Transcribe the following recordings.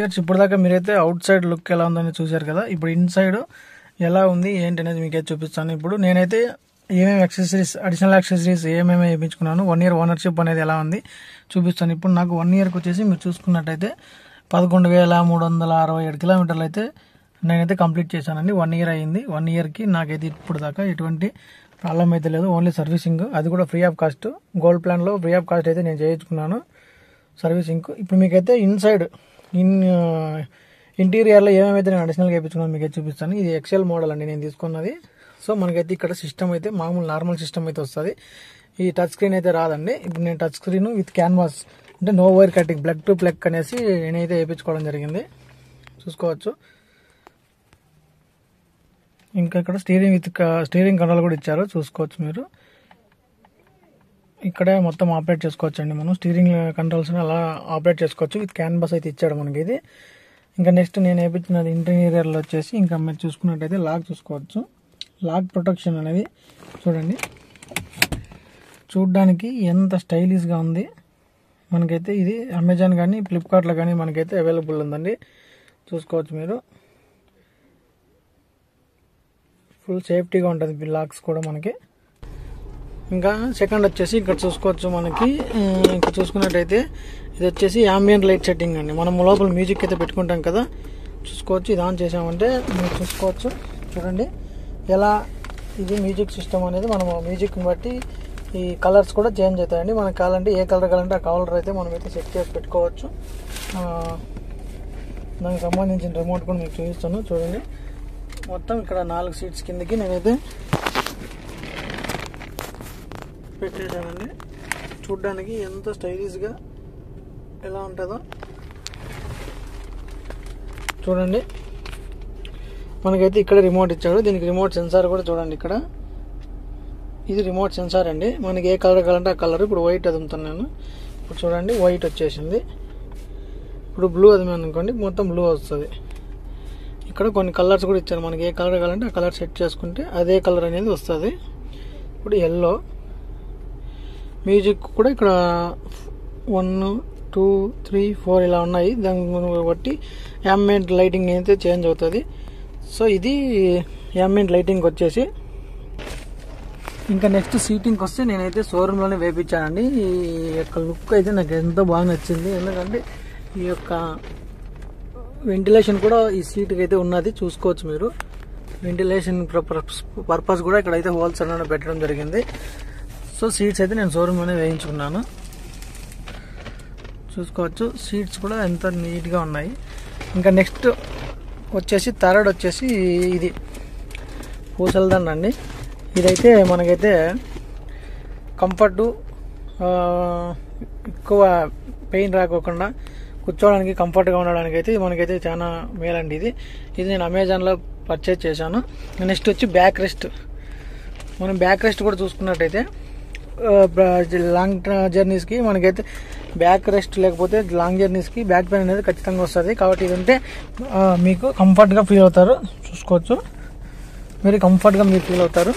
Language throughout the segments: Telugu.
ఫ్రెండ్స్, ఇప్పుడు దాకా మీరైతే అవుట్ సైడ్ లుక్ ఎలా ఉందని చూశారు కదా. ఇప్పుడు ఇన్సైడ్ ఎలా ఉంది ఏంటి అనేది మీకైతే చూపిస్తాను. ఇప్పుడు నేనైతే ఏమేమి అడిషనల్ యాక్సెసరీస్ ఏమేమి వేయించుకున్నాను, 1 year ఓనర్షిప్ అనేది ఎలా ఉంది చూపిస్తాను. ఇప్పుడు నాకు 1 yearకి వచ్చేసి మీరు చూసుకున్నట్టయితే 11,367 కిలోమీటర్లు అయితే నేనైతే కంప్లీట్ చేశానండి. 1 year అయింది. 1 yearకి నాకైతే ఇప్పుడు దాకా ఎటువంటి ప్రాబ్లం అయితే లేదు. ఓన్లీ సర్వీసింగ్, అది కూడా ఫ్రీ ఆఫ్ కాస్ట్. గోల్డ్ ప్లాన్లో ఫ్రీ ఆఫ్ కాస్ట్ అయితే నేను చేయించుకున్నాను సర్వీసింగ్. ఇప్పుడు మీకైతే ఇన్సైడ్ ఇంటీరియర్లో ఏమేమైతే నేను అడిషనల్గా వేయించుకున్నాను మీకైతే చూపిస్తాను. ఇది ఎక్సెల్ మోడల్ అండి నేను తీసుకున్నది. సో మనకైతే ఇక్కడ సిస్టమ్ అయితే మామూలు నార్మల్ సిస్టమ్ అయితే వస్తుంది. ఈ టచ్ స్క్రీన్ అయితే రాదండి. ఇప్పుడు నేను టచ్ స్క్రీన్ విత్ క్యాన్వాస్ అంటే no wire cutting, plug to plug అనేసి నేనైతే వేయించుకోవడం జరిగింది. చూసుకోవచ్చు. ఇంకా ఇక్కడ స్టీరింగ్ కంట్రోల్ కూడా ఇచ్చారు, చూసుకోవచ్చు మీరు. ఇక్కడే మొత్తం ఆపరేట్ చేసుకోవచ్చు అండి. మనం స్టీరింగ్ కంట్రోల్స్ అలా ఆపరేట్ చేసుకోవచ్చు. విత్ క్యాన్వాస్ అయితే ఇచ్చాడు మనకి ఇది. ఇంకా నెక్స్ట్ నేను వేయించినది ఇంటీరియర్లో వచ్చేసి ఇంకా మీరు చూసుకున్నట్టయితే లాక్ చూసుకోవచ్చు. లాక్ ప్రొటెక్షన్ అనేది చూడండి, చూడ్డానికి ఎంత స్టైలిష్గా ఉంది. మనకైతే ఇది అమెజాన్ కానీ ఫ్లిప్కార్ట్లో కానీ మనకైతే అవైలబుల్ ఉందండి. చూసుకోవచ్చు మీరు. ఫుల్ సేఫ్టీగా ఉంటుంది లాక్స్ కూడా మనకి. ఇంకా సెకండ్ వచ్చేసి ఇక్కడ చూసుకోవచ్చు మనకి. ఇంకా చూసుకున్నట్టయితే ఇది వచ్చేసి యాంబియంట్ లైట్ సెట్టింగ్ అండి. మనం లోపల మ్యూజిక్ అయితే పెట్టుకుంటాం కదా, చూసుకోవచ్చు. ఇది ఆన్ చేసామంటే మీరు చూసుకోవచ్చు. చూడండి ఎలా ఇది మ్యూజిక్ సిస్టమ్ అనేది మనం మ్యూజిక్ని బట్టి ఈ కలర్స్ కూడా చేంజ్ అవుతాయండి. మనకు కావాలంటే ఏ కలర్ కావాలంటే ఆ కలర్ అయితే మనమైతే సెట్ చేసి పెట్టుకోవచ్చు. దానికి సంబంధించిన రిమోట్ కూడా మీకు చూపిస్తాను. చూడండి మొత్తం ఇక్కడ 4 సీట్స్ కిందకి నేనైతే పెట్టేశానండి. చూడ్డానికి ఎంత స్టైలిష్గా ఎలా ఉంటుందో చూడండి. మనకైతే ఇక్కడ రిమోట్ ఇచ్చాడు. దీనికి రిమోట్ సెన్సార్ కూడా చూడండి. ఇక్కడ ఇది రిమోట్ సెన్సార్ అండి. మనకి ఏ కలర్ కావాలంటే ఆ కలర్. ఇప్పుడు వైట్ అదుముతున్నాను. ఇప్పుడు చూడండి వైట్ వచ్చేసింది. ఇప్పుడు బ్లూ అదిమే అనుకోండి, మొత్తం బ్లూ వస్తుంది. ఇక్కడ కొన్ని కలర్స్ కూడా ఇచ్చారు. మనకి ఏ కలర్ కావాలంటే ఆ కలర్ సెట్ చేసుకుంటే అదే కలర్ అనేది వస్తుంది. ఇప్పుడు ఎల్లో. మ్యూజిక్ కూడా ఇక్కడ 1, 2, 3, 4 ఇలా ఉన్నాయి. దాన్ని బట్టి యాంబియంట్ లైటింగ్ అయితే చేంజ్ అవుతుంది. సో ఇది యాంబియంట్ లైటింగ్ వచ్చేసి. ఇంకా నెక్స్ట్ సీటింగ్కి వస్తే నేనైతే షోరూంలోనే వేయించానండి. ఈ యొక్క లుక్ అయితే నాకు ఎంతో బాగా నచ్చింది. ఎందుకంటే ఈ యొక్క వెంటిలేషన్ కూడా ఈ సీట్కి అయితే ఉన్నది, చూసుకోవచ్చు మీరు. వెంటిలేషన్ పర్పస్ కూడా ఇక్కడైతే హోల్స్ అన్న పెట్టడం జరిగింది. సో సీట్స్ అయితే నేను షోరూంలోనే వేయించుకున్నాను. చూసుకోవచ్చు సీట్స్ కూడా ఎంత నీట్గా ఉన్నాయి. ఇంకా నెక్స్ట్ వచ్చేసి థర్డ్ వచ్చేసి ఇది పూసలదండ అండి. ఇదైతే మనకైతే కంఫర్టు, ఎక్కువ పెయిన్ రాకోకుండా కూర్చోవడానికి కంఫర్ట్గా ఉండడానికి అయితే మనకైతే చాలా మేలండి. ఇది నేను అమెజాన్లో పర్చేజ్ చేశాను. నెక్స్ట్ వచ్చి బ్యాక్ రెస్ట్. మనం బ్యాక్ రెస్ట్ కూడా చూసుకున్నట్టయితే లాంగ్ జర్నీస్కి మనకైతే బ్యాక్ రెస్ట్ లేకపోతే లాంగ్ జర్నీస్కి బ్యాక్ పెయిన్ అనేది ఖచ్చితంగా వస్తుంది. కాబట్టి ఇది ఉంటే మీకు కంఫర్ట్గా ఫీల్ అవుతారు. చూసుకోవచ్చు మీరు కంఫర్ట్గా మీరు ఫీల్ అవుతారు.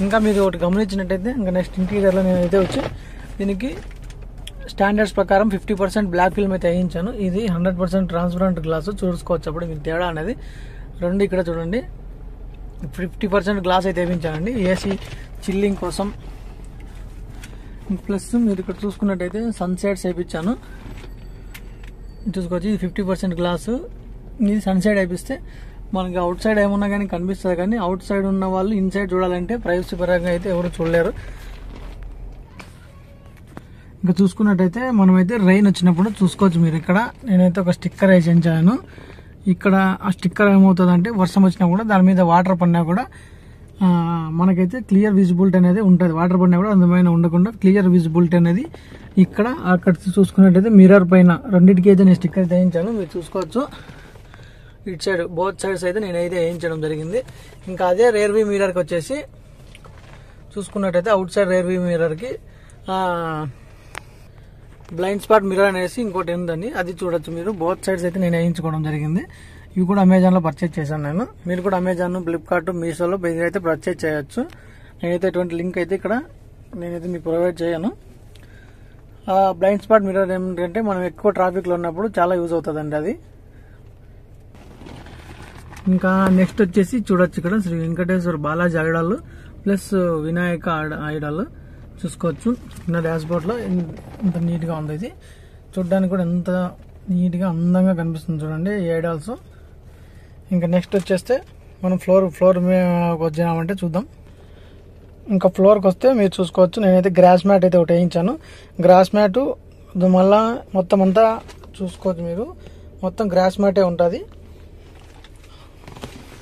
ఇంకా మీరు ఒకటి గమనించినట్టయితే ఇంకా నెక్స్ట్ ఇంటీరియర్లో నేనైతే వచ్చి దీనికి స్టాండర్డ్స్ ప్రకారం 50% బ్లాక్ ఫిల్మ్ అయితే వేయించాను. ఇది 100% ట్రాన్స్పరెంట్ గ్లాసు. చూసుకోవచ్చు అప్పుడు మీకు తేడా అనేది. రెండు ఇక్కడ చూడండి 50% గ్లాస్ అయితే వేయించానండి ఏసీ చిల్లింగ్ కోసం. ప్లస్ మీరు ఇక్కడ చూసుకున్నట్టయితే సన్సెట్స్ వేయించాను. చూసుకోవచ్చు ఇది 50% గ్లాసు. ఇది సన్సెట్ వేయిస్తే మనకి అవుట్ సైడ్ ఏమన్నా కానీ కనిపిస్తుంది, కానీ అవుట్ సైడ్ ఉన్న వాళ్ళు ఇన్సైడ్ చూడాలంటే ప్రైవసీ పరంగా అయితే ఎవరు చూడలేరు. ఇంకా చూసుకున్నట్టయితే మనమైతే రైన్ వచ్చినప్పుడు చూసుకోవచ్చు మీరు. ఇక్కడ నేనైతే ఒక స్టిక్కర్ వేయించాను. ఇక్కడ ఆ స్టిక్కర్ ఏమవుతుందంటే వర్షం వచ్చినా కూడా దాని మీద వాటర్ పడినా కూడా మనకైతే క్లియర్ విజిబిలిటీ అనేది ఉంటుంది. వాటర్ పడినా కూడా అందమైన ఉండకుండా క్లియర్ విజిబిలిటీ అనేది ఇక్కడ అక్కడ చూసుకున్నట్టయితే మిర్రర్ పైన రెండింటికి అయితే నేను స్టిక్కర్ వేయించాను. మీరు చూసుకోవచ్చు ఇటు సైడ్ బోత్ సైడ్స్ అయితే నేనైతే వేయించడం జరిగింది. ఇంకా అదే రేర్ వ్యూ మిర్రర్కి వచ్చేసి చూసుకున్నట్టయితే అవుట్ సైడ్ రేర్ వ్యూ మిర్రర్కి బ్లైండ్ స్పాట్ మిర్రర్ అనేసి ఇంకోటి ఉందండి, అది చూడొచ్చు మీరు. బోత్ సైడ్స్ అయితే నేను వేయించుకోవడం జరిగింది. ఇవి కూడా అమెజాన్లో పర్చేజ్ చేశాను నేను. మీరు కూడా అమెజాన్, ఫ్లిప్కార్ట్, మీషోలో అయితే పర్చేజ్ చేయొచ్చు. నేనైతే ఎటువంటి లింక్ అయితే ఇక్కడ నేనైతే మీకు ప్రొవైడ్ చేయను. బ్లైండ్ స్పాట్ మిర్రర్ ఏంటంటే మనం ఎక్కువ ట్రాఫిక్లో ఉన్నప్పుడు చాలా యూజ్ అవుతుందండి అది. ఇంకా నెక్స్ట్ వచ్చేసి చూడొచ్చు, ఇక్కడ Shri Venkateshwara Balaji idol plus Vinayaka idol చూసుకోవచ్చు. నా డాష్ బోర్డ్లో ఎంత నీట్గా ఉంది, ఇది చూడడానికి కూడా ఎంత నీట్గా అందంగా కనిపిస్తుంది చూడండి ఈ ఐడాల్స్. ఇంకా నెక్స్ట్ వచ్చేస్తే మనం ఫ్లోర్ వచ్చామంటే చూద్దాం. ఇంకా ఫ్లోర్కి వస్తే మీరు చూసుకోవచ్చు, నేనైతే గ్రాస్ మ్యాట్ అయితే ఒకటి వేయించాను. గ్రాస్ మ్యాట్ మళ్ళా మొత్తం అంతా చూసుకోవచ్చు మీరు, మొత్తం గ్రాస్ మ్యాటే ఉంటుంది.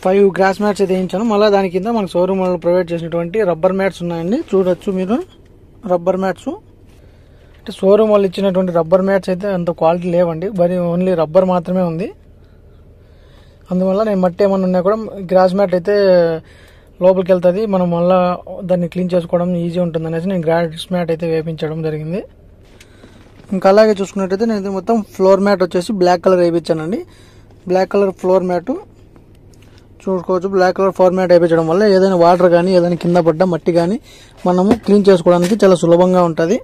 5 గ్రాస్ మ్యాట్స్ అయితే వేయించాను. మళ్ళీ దాని కింద మనకు షోరూమ్ వాళ్ళు ప్రొవైడ్ చేసినటువంటి రబ్బర్ మ్యాట్స్ ఉన్నాయండి, చూడొచ్చు మీరు. రబ్బర్ మ్యాట్స్ అంటే షోరూమ్ వాళ్ళు ఇచ్చినటువంటి రబ్బర్ మ్యాట్స్ అయితే అంత క్వాలిటీ లేవండి, మరి ఓన్లీ రబ్బర్ మాత్రమే ఉంది. అందువల్ల నేను మట్టి ఏమన్నా ఉన్నా కూడా గ్రాస్ మ్యాట్ అయితే లోపలికి వెళ్తుంది, మనం మళ్ళీ దాన్ని క్లీన్ చేసుకోవడం ఈజీ ఉంటుంది అనేసి నేను గ్రాస్ మ్యాట్ అయితే వేయించడం జరిగింది. ఇంకా అలాగే చూసుకున్నట్టయితే నేను మొత్తం ఫ్లోర్ మ్యాట్ వచ్చేసి బ్లాక్ కలర్ వేయించానండి. బ్లాక్ కలర్ ఫ్లోర్ మ్యాట్ చూసుకోవచ్చు. బ్లాక్ కలర్ ఫ్లోర్ మ్యాట్ వేయించడం వల్ల ఏదైనా వాటర్ కానీ ఏదైనా కింద పడ్డ మట్టి కానీ మనము క్లీన్ చేసుకోవడానికి చాలా సులభంగా ఉంటుంది.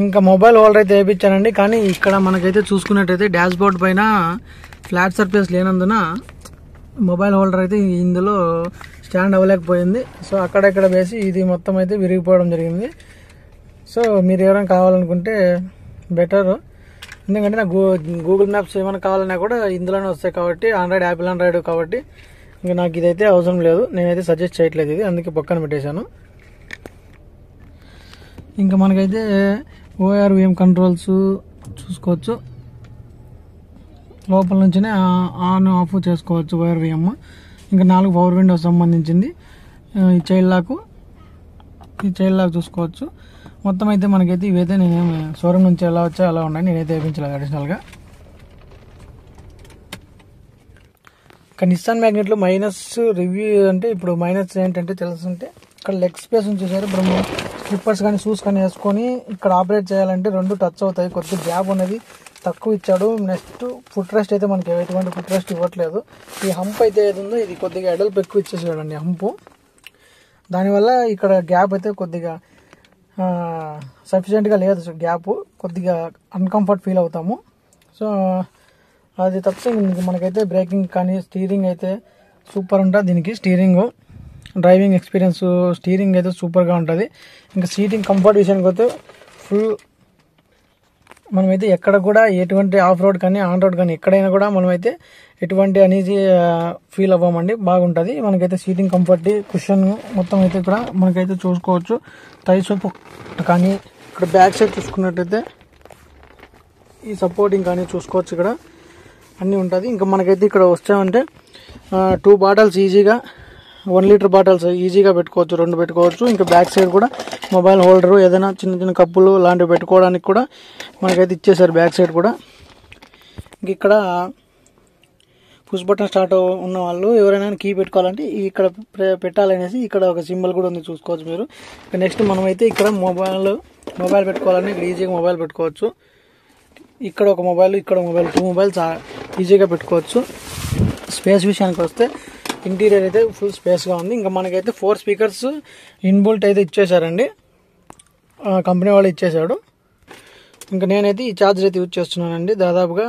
ఇంకా మొబైల్ హోల్డర్ అయితే వేయించానండి, కానీ ఇక్కడ మనకైతే చూసుకున్నట్టయితే డాష్ బోర్డ్ పైన ఫ్లాట్ సర్ఫేస్ లేనందున మొబైల్ హోల్డర్ అయితే ఇందులో స్టాండ్ అవ్వలేకపోయింది. సో అక్కడెక్కడ వేసి ఇది మొత్తం అయితే విరిగిపోవడం జరిగింది. సో మీరు ఎవరైనా కావాలనుకుంటే బెటర్, ఎందుకంటే నాకు గూగుల్ మ్యాప్స్ ఏమైనా కావాలన్నా కూడా ఇందులోనే వస్తాయి కాబట్టి, యాపిల్ ఆండ్రాయిడ్ కాబట్టి ఇంకా నాకు ఇదైతే అవసరం లేదు, నేనైతే సజెస్ట్ చేయట్లేదు ఇది, అందుకే పక్కన పెట్టేశాను. ఇంకా మనకైతే ORVM కంట్రోల్స్ చూసుకోవచ్చు, లోపల నుంచినే ఆన్ ఆఫ్ చేసుకోవచ్చు ORVM. ఇంకా 4 పవర్ విండోస్ సంబంధించింది. ఈ చైల్డ్ లాక్ చూసుకోవచ్చు. మొత్తం అయితే మనకైతే ఇవైతే నేనేమి షోరూమ్ నుంచి ఎలా వచ్చా అలా ఉన్నాయి, నేనైతే వేయించలేదు అడిషనల్గా. ఇంకా నిస్సాన్ మ్యాగ్నెట్లో మైనస్ రివ్యూ అంటే, ఇప్పుడు మైనస్ ఏంటంటే తెలుసుంటే, ఇక్కడ లెగ్ స్పేస్ ఉంచేసారు. ఇప్పుడు స్లిప్పర్స్ కానీ షూస్ కానీ వేసుకొని ఇక్కడ ఆపరేట్ చేయాలంటే 2 టచ్ అవుతాయి, కొద్దిగా గ్యాప్ అనేది తక్కువ ఇచ్చాడు. నెక్స్ట్ ఫుట్ రెస్ట్ అయితే మనకి ఎటువంటి ఫుట్ రెస్ట్ ఇవ్వట్లేదు. ఈ హంప్ అయితే ఏది ఉందో ఇది కొద్దిగా ఎడల్పు ఎక్కువ ఇచ్చేసాడండి హంపు, దానివల్ల ఇక్కడ గ్యాప్ అయితే కొద్దిగా సఫిషియెంట్గా లేదు, గ్యాప్ కొద్దిగా అన్కంఫర్ట్ ఫీల్ అవుతాము. సో అది తప్పితే మనకైతే బ్రేకింగ్ కానీ స్టీరింగ్ అయితే సూపర్ ఉంటుంది. దీనికి డ్రైవింగ్ ఎక్స్పీరియన్స్ స్టీరింగ్ అయితే సూపర్గా ఉంటుంది. ఇంకా సీటింగ్ కంఫర్ట్ విషయానికి వస్తే ఫుల్ మనమైతే ఎక్కడ కూడా ఎటువంటి ఆఫ్ రోడ్ కానీ ఆన్ రోడ్ కానీ ఎక్కడైనా కూడా మనమైతే ఎటువంటి అనీజీ ఫీల్ అవ్వమండి, బాగుంటుంది. మనకైతే సీటింగ్ కంఫర్ట్ కుషన్ మొత్తం అయితే ఇక్కడ మనకైతే చూసుకోవచ్చు. థైస్ కానీ ఇక్కడ బ్యాక్ సైడ్ చూసుకున్నట్టయితే ఈ సపోర్టింగ్ కానీ చూసుకోవచ్చు, ఇక్కడ అన్నీ ఉంటుంది. ఇంకా మనకైతే ఇక్కడ వచ్చామంటే 2 బాటిల్స్ ఈజీగా 1 లీటర్ బాటిల్స్ ఈజీగా పెట్టుకోవచ్చు, 2 పెట్టుకోవచ్చు. ఇంకా బ్యాక్ సైడ్ కూడా మొబైల్ హోల్డరు ఏదైనా చిన్న చిన్న కప్పులు లాంటివి పెట్టుకోవడానికి కూడా మనకైతే ఇచ్చేసారు బ్యాక్ సైడ్ కూడా. ఇంక ఇక్కడ పుష్ బటన్ స్టార్ట్ ఉన్న వాళ్ళు ఎవరైనా కీ పెట్టుకోవాలంటే ఇక్కడ పెట్టాలనేసి ఇక్కడ ఒక సింబల్ కూడా ఉంది, చూసుకోవచ్చు మీరు. నెక్స్ట్ మనమైతే ఇక్కడ మొబైల్ పెట్టుకోవాలని ఇక్కడ ఈజీగా మొబైల్ పెట్టుకోవచ్చు. ఇక్కడ ఒక మొబైల్, ఇక్కడ మొబైల్, 2 మొబైల్స్ ఈజీగా పెట్టుకోవచ్చు. స్పేస్ విషయానికి వస్తే ఇంటీరియర్ అయితే ఫుల్ స్పేస్గా ఉంది. ఇంకా మనకైతే 4 స్పీకర్స్ ఇన్బుల్ట్ అయితే ఇచ్చేసారండి, కంపెనీ వాళ్ళు ఇచ్చేసాడు. ఇంకా నేనైతే ఈ ఛార్జర్ అయితే యూజ్ చేస్తున్నానండి, దాదాపుగా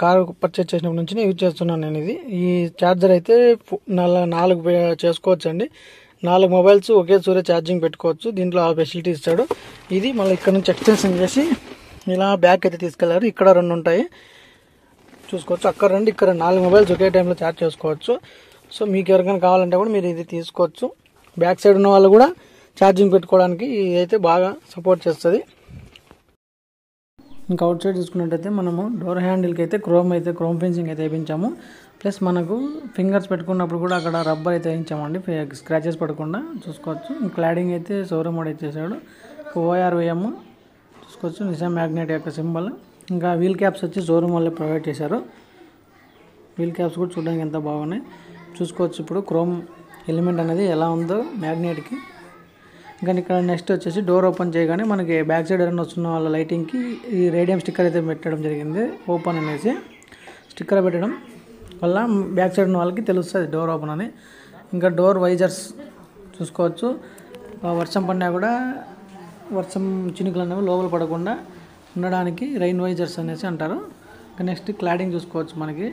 కారు పర్చేజ్ చేసినప్పటి నుంచి యూజ్ చేస్తున్నాను నేను ఇది. ఈ ఛార్జర్ అయితే 4 చేసుకోవచ్చు అండి, 4 మొబైల్స్ ఒకే సూర్య ఛార్జింగ్ పెట్టుకోవచ్చు. దీంట్లో ఆ ఫెసిలిటీ ఇస్తాడు. ఇది మళ్ళీ ఇక్కడ నుంచి ఎక్స్టెన్షన్ చేసి ఇలా బ్యాక్ అయితే తీసుకెళ్లారు. ఇక్కడ 2 ఉంటాయి చూసుకోవచ్చు, అక్కడ 2 ఇక్కడ 4 మొబైల్స్ ఒకే టైంలో ఛార్జ్ చేసుకోవచ్చు. సో మీకు ఎవరికైనా కావాలంటే కూడా మీరు ఇది తీసుకోవచ్చు. బ్యాక్ సైడ్ ఉన్న వాళ్ళు కూడా ఛార్జింగ్ పెట్టుకోవడానికి ఇదైతే బాగా సపోర్ట్ చేస్తుంది. ఇంకా అవుట్ సైడ్ చూసుకున్నట్టయితే మనము డోర్ హ్యాండిల్కి అయితే క్రోమ్ ఫెన్సింగ్ అయితే వేయించాము. ప్లస్ మనకు ఫింగర్స్ పెట్టుకున్నప్పుడు కూడా అక్కడ రబ్బర్ అయితే వేయించామండి, స్క్రాచెస్ పడకుండా చూసుకోవచ్చు. క్లాడింగ్ అయితే షోరూమ్ మోడ్ ఇచ్చేసాడు. ORVM చూసుకోవచ్చు, నిసాన్ మ్యాగ్నెట్ యొక్క సింబల్. ఇంకా వీల్ క్యాప్స్ వచ్చి షోరూమ్ వాళ్ళే ప్రొవైడ్ చేశారు. వీల్ క్యాప్స్ కూడా చూడడానికి ఎంత బాగున్నాయి చూసుకోవచ్చు. ఇప్పుడు క్రోమ్ ఎలిమెంట్ అనేది ఎలా ఉందో మ్యాగ్నెట్కి. ఇంకా ఇక్కడ నెక్స్ట్ వచ్చేసి డోర్ ఓపెన్ చేయగానే మనకి బ్యాక్ సైడ్ ఎవరైనా వస్తున్న వాళ్ళ లైటింగ్కి ఈ రేడియం స్టిక్కర్ అయితే పెట్టడం జరిగింది, ఓపెన్ అనేసి స్టిక్కర్ పెట్టడం వల్ల బ్యాక్ సైడ్ ఉన్న వాళ్ళకి తెలుస్తుంది డోర్ ఓపెన్ అని. ఇంకా డోర్ వైజర్స్ చూసుకోవచ్చు, వర్షం పడినా కూడా వర్షం చినుకులు అనేవి లోపల పడకుండా ఉండడానికి రైన్ వైజర్స్ అనేసి అంటారు. ఇంకా నెక్స్ట్ క్లాడింగ్ చూసుకోవచ్చు మనకి.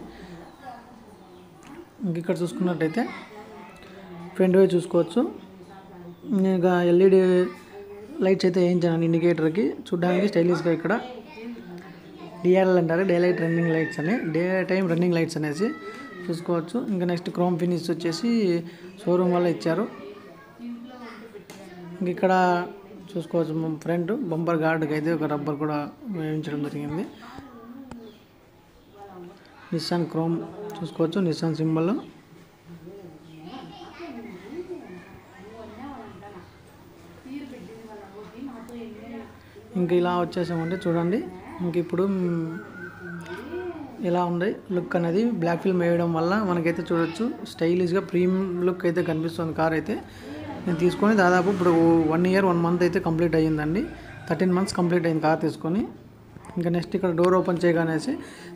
ఇంక ఇక్కడ చూసుకున్నట్టయితే ఫ్రంట్ వే చూసుకోవచ్చు. ఇంకా ఎల్ఈడి లైట్స్ అయితే వేయించాను ఇండికేటర్కి, చూడడానికి స్టైలిష్గా. ఇక్కడ డిఆర్ఎల్ అంటారు, డే లైట్ రన్నింగ్ లైట్స్ అని, డే టైం రన్నింగ్ లైట్స్ అనేసి చూసుకోవచ్చు. ఇంకా నెక్స్ట్ క్రోమ్ ఫినిష్ వచ్చేసి షోరూమ్ వల్ల ఇచ్చారు. ఇంక ఇక్కడ చూసుకోవచ్చు ఫ్రంట్ బంపర్ గార్డుకి అయితే ఒక రబ్బర్ కూడా వేయించడం జరిగింది. నిస్సాన్ క్రోమ్ చూసుకోవచ్చు, నిస్సాన్ సింబల్. ఇంక ఇలా వచ్చేసామంటే చూడండి. ఇంక ఇప్పుడు ఇలా ఉంది లుక్ అనేది. బ్లాక్ ఫిల్మ్ వేయడం వల్ల మనకైతే చూడొచ్చు స్టైలిష్గా ప్రీమియం లుక్ అయితే కనిపిస్తుంది కార్ అయితే. నేను తీసుకొని దాదాపు ఇప్పుడు 1 year 1 month అయితే కంప్లీట్ అయ్యిందండి. 13 months కంప్లీట్ అయింది కార్ తీసుకొని. ఇంకా నెక్స్ట్ ఇక్కడ డోర్ ఓపెన్ చేయగానేసి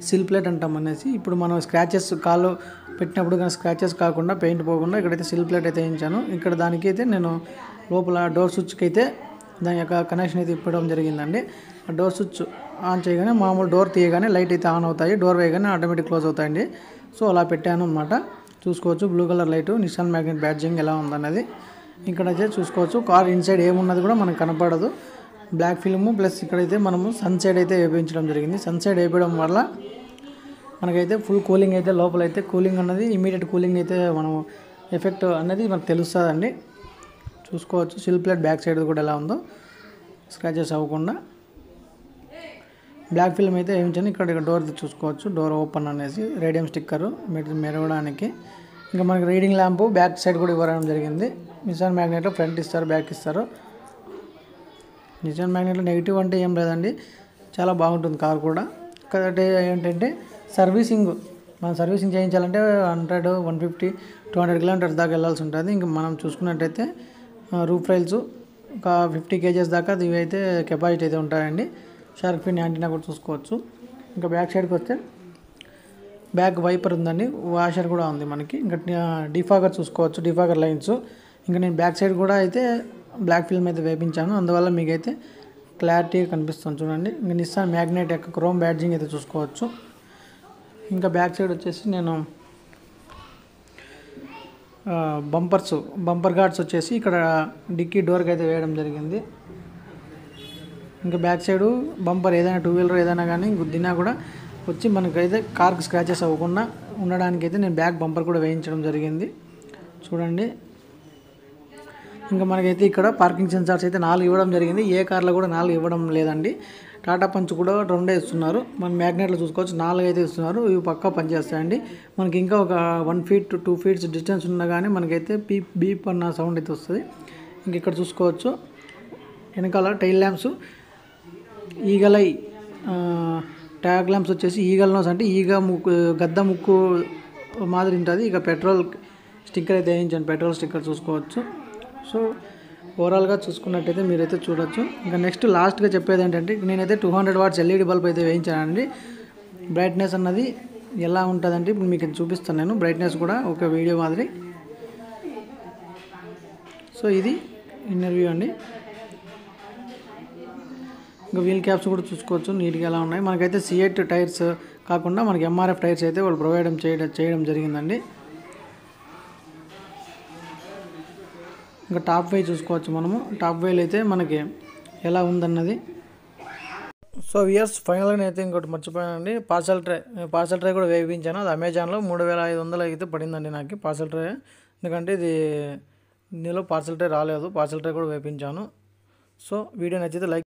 సిల్ ప్లేట్ అంటాం అనేసి, ఇప్పుడు మనం స్క్రాచెస్ కాళ్ళు పెట్టినప్పుడు కానీ స్క్రాచెస్ కాకుండా పెయింట్ పోకుండా ఇక్కడైతే సిల్ ప్లేట్ అయితే వేయించాను. ఇక్కడ దానికైతే నేను లోపల డోర్ స్విచ్కి అయితే దాని యొక్క కనెక్షన్ అయితే ఇప్పడం జరిగిందండి. ఆ డోర్ స్విచ్ ఆన్ చేయగానే మామూలు డోర్ తీయగానే లైట్ అయితే ఆన్ అవుతాయి, డోర్ వేయగానే ఆటోమేటిక్ క్లోజ్ అవుతాయండి. సో అలా పెట్టాను అనమాట. చూసుకోవచ్చు blue colour light, Nissan Magnite badging ఎలా ఉందన్నది ఇక్కడైతే చూసుకోవచ్చు. కార్ ఇన్సైడ్ ఏమున్నది కూడా మనకు కనపడదు. బ్లాక్ ఫిల్మ్ ప్లస్ ఇక్కడైతే మనము సన్ సైడ్ అయితే వేయించడం జరిగింది. సన్ సైడ్ వేయడం వల్ల మనకైతే ఫుల్ కూలింగ్ అయితే లోపలైతే కూలింగ్ అన్నది ఇమీడియట్ కూలింగ్ అయితే మనం ఎఫెక్ట్ అన్నది మనకు తెలుస్తుందండి. చూసుకోవచ్చు సిల్ ప్లేట్ బ్యాక్ సైడ్ కూడా ఎలా ఉందో స్క్రాచెస్ అవ్వకుండా. బ్లాక్ ఫిల్మ్ అయితే వేయించాను. ఇక్కడ డోర్ చూసుకోవచ్చు, డోర్ ఓపెన్ అనేసి రేడియం స్టిక్కరు మెరవడానికి. ఇంకా మనకి రీడింగ్ ల్యాంపు బ్యాక్ సైడ్ కూడా ఇవ్వడం జరిగింది. నిస్సాన్ మ్యాగ్నెట్లో ఫ్రంట్ ఇస్తారు, బ్యాక్ ఇస్తారు. నిస్సాన్ మ్యాగ్నెట్లో నెగిటివ్ అంటే ఏం లేదండి, చాలా బాగుంటుంది కార్ కూడా. కాబట్టి ఏంటంటే సర్వీసింగ్, మనం సర్వీసింగ్ చేయించాలంటే 100, 150, 200 kilometers దాకా వెళ్ళాల్సి ఉంటుంది. ఇంకా మనం చూసుకున్నట్టయితే రూఫ్ రైల్స్ ఒక 50 kgs దాకా ఇవి అయితే కెపాసిటీ అయితే ఉంటాయండి. షార్క్ ఫిన్ యాంటీనా కూడా చూసుకోవచ్చు. ఇంకా బ్యాక్ సైడ్కి వస్తే బ్యాక్ వైపర్ ఉందండి, వాషర్ కూడా ఉంది మనకి. ఇంకా డిఫాగర్ చూసుకోవచ్చు, డిఫాగర్ లైన్స్. ఇంకా నేను బ్యాక్ సైడ్ కూడా అయితే బ్లాక్ ఫిల్మ్ అయితే వేపించాను, అందువల్ల మీకైతే క్లారిటీగా కనిపిస్తుంది చూడండి. ఇంకా నిస్సాన్ మ్యాగ్నెట్ యొక్క క్రోమ్ బ్యాడ్జింగ్ అయితే చూసుకోవచ్చు. ఇంకా బ్యాక్ సైడ్ వచ్చేసి నేను బంపర్ గార్డ్స్ వచ్చేసి ఇక్కడ డిక్కీ డోర్కి అయితే వేయడం జరిగింది. ఇంకా బ్యాక్ సైడు బంపర్ ఏదైనా 2-wheeler ఏదైనా కానీ గుద్దినా కూడా వచ్చి మనకైతే కార్కి స్క్రాచెస్ అవ్వకుండా ఉండడానికి అయితే నేను బ్యాక్ బంపర్ కూడా వేయించడం జరిగింది చూడండి. ఇంకా మనకైతే ఇక్కడ పార్కింగ్ సెన్సార్స్ అయితే 4 ఇవ్వడం జరిగింది. ఏ కార్లో కూడా 4 ఇవ్వడం లేదండి. టాటా పంచ్ కూడా 2 ఇస్తున్నారు. మన మ్యాగ్నెట్లో చూసుకోవచ్చు 4 అయితే ఇస్తున్నారు. ఇవి పక్కా పనిచేస్తాయండి. మనకి ఇంకా ఒక 1 feet to 2 feet డిస్టెన్స్ ఉన్నా కానీ మనకైతే బీప్ అన్న సౌండ్ అయితే వస్తుంది. ఇంక ఇక్కడ చూసుకోవచ్చు వెనకాల టైల్ ల్యాంప్స్ ఈగలై, ట్యాగ్ ల్యాంప్స్ వచ్చేసి ఈగల్ నోస్ అంటే ఈగ ముక్కు, గద్ద ముక్కు మాదిరి ఉంటుంది. ఇక పెట్రోల్ స్టిక్కర్ అయితే వేయించాను, పెట్రోల్ స్టిక్కర్ చూసుకోవచ్చు. సో ఓవరాల్గా చూసుకున్నట్టయితే మీరైతే చూడొచ్చు. ఇంకా నెక్స్ట్ లాస్ట్గా చెప్పేది ఏంటంటే నేనైతే 200 watts LED బల్బ్ అయితే వేయించానండి. బ్రైట్నెస్ అన్నది ఎలా ఉంటుందంటే ఇప్పుడు మీకు చూపిస్తాను నేను, బ్రైట్నెస్ కూడా ఒక వీడియో మాదిరి. సో ఇది ఇన్నర్ వ్యూ అండి. ఇంకా వీల్ క్యాప్స్ కూడా చూసుకోవచ్చు నీట్గా ఎలా ఉన్నాయి. మనకైతే C8 టైర్స్ కాకుండా మనకి MRF టైర్స్ అయితే వాళ్ళు ప్రొవైడ్ చేయడం జరిగిందండి. ఇంకా టాప్ వే చూసుకోవచ్చు మనము, టాప్ వేలు అయితే మనకి ఎలా ఉందన్నది. సో ఇయర్స్ ఫైనల్గా అయితే ఇంకోటి మర్చిపోయానండి, పార్సల్ ట్రే కూడా వేయించాను. అది అమెజాన్లో 3500 అయితే పడిందండి నాకు పార్సల్ ట్రే. ఎందుకంటే ఇది ఇందులో పార్సల్ ట్రే రాలేదు, పార్సల్ ట్రే కూడా వేయించాను. సో వీడియో నచ్చితే లైక్